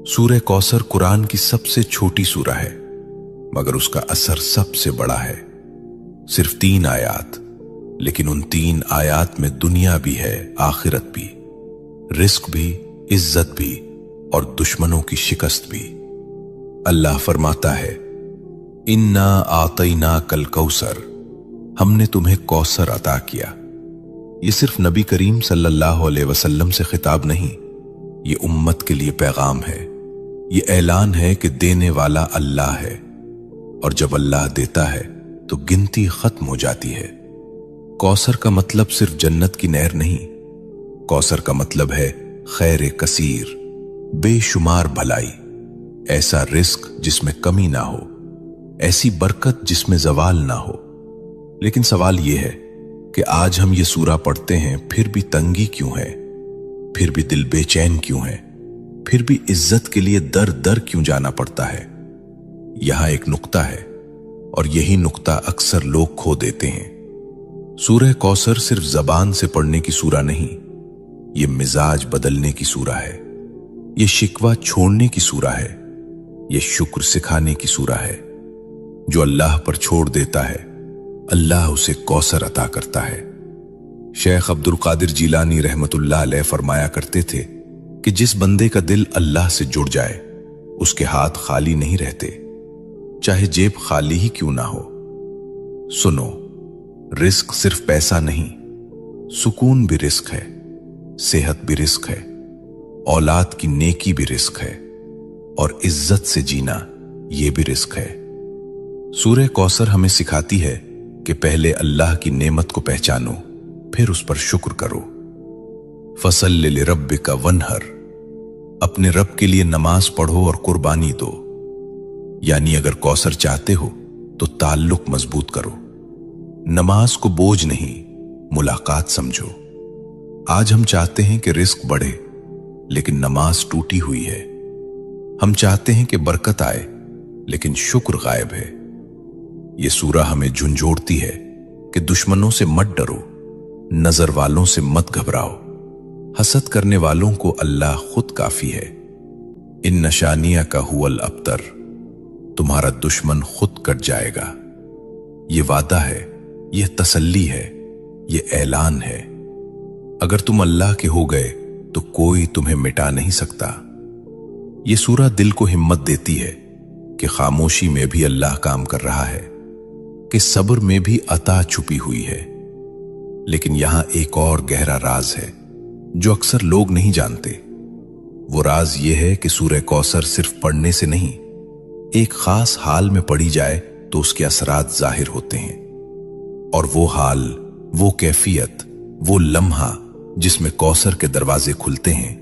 सूरह कौसर कुरान की सबसे छोटी सूरह है, मगर उसका असर सबसे बड़ा है। सिर्फ 3 आयात, लेकिन उन 3 आयात में दुनिया भी है, आखिरत भी, रिस्क भी, इज्जत भी और दुश्मनों की शिकस्त भी। अल्लाह फरमाता है, इन्ना आतैना कल कौसर, हमने तुम्हें कौसर अता किया। ये सिर्फ नबी करीम सल्लल्लाहु अलैहि वसल्लम से खिताब नहीं, ये उम्मत के लिए पैगाम है। ये ऐलान है कि देने वाला अल्लाह है, और जब अल्लाह देता है तो गिनती खत्म हो जाती है। कौसर का मतलब सिर्फ जन्नत की नहर नहीं, कौसर का मतलब है खैर कसीर, बेशुमार भलाई, ऐसा रिस्क जिसमें कमी ना हो, ऐसी बरकत जिसमें जवाल ना हो। लेकिन सवाल यह है कि आज हम ये सूरा पढ़ते हैं, फिर भी तंगी क्यों है, फिर भी दिल बेचैन क्यों है, फिर भी इज्जत के लिए दर दर क्यों जाना पड़ता है। यहां एक नुक्ता है, और यही नुक्ता अक्सर लोग खो देते हैं। सूरह कौसर सिर्फ जबान से पढ़ने की सूरा नहीं, ये मिजाज बदलने की सूरा है, ये शिकवा छोड़ने की सूरा है, ये शुक्र सिखाने की सूरा है। जो अल्लाह पर छोड़ देता है, अल्लाह उसे कौसर अता करता है। शेख अब्दुल कादिर जीलानी रहमतुल्लाह अलैह फरमाया करते थे कि जिस बंदे का दिल अल्लाह से जुड़ जाए, उसके हाथ खाली नहीं रहते, चाहे जेब खाली ही क्यों ना हो। सुनो, रिस्क सिर्फ पैसा नहीं, सुकून भी रिस्क है, सेहत भी रिस्क है, औलाद की नेकी भी रिस्क है, और इज्जत से जीना यह भी रिस्क है। सूरह कौसर हमें सिखाती है कि पहले अल्लाह की नेमत को पहचानो, फिर उस पर शुक्र करो। फसल्लि लिरब्बिका वन्हर, अपने रब के लिए नमाज पढ़ो और कुर्बानी दो। यानी अगर कौसर चाहते हो तो ताल्लुक मजबूत करो, नमाज को बोझ नहीं, मुलाकात समझो। आज हम चाहते हैं कि रिस्क बढ़े, लेकिन नमाज टूटी हुई है। हम चाहते हैं कि बरकत आए, लेकिन शुक्र गायब है। यह सूरा हमें झुंझोड़ती है कि दुश्मनों से मत डरो, नजर वालों से मत घबराओ, हसद करने वालों को अल्लाह खुद काफी है। इन नशानिया का हुवल अबतर, तुम्हारा दुश्मन खुद कट जाएगा। ये वादा है, यह तसल्ली है, यह ऐलान है। अगर तुम अल्लाह के हो गए तो कोई तुम्हें मिटा नहीं सकता। यह सूरा दिल को हिम्मत देती है कि खामोशी में भी अल्लाह काम कर रहा है, कि सब्र में भी अता छुपी हुई है। लेकिन यहां एक और गहरा राज है जो अक्सर लोग नहीं जानते। वो राज यह है कि सूरह कौसर सिर्फ पढ़ने से नहीं, एक खास हाल में पढ़ी जाए तो उसके असरात जाहिर होते हैं। और वो हाल, वो कैफियत, वो लम्हा जिसमें कौसर के दरवाजे खुलते हैं,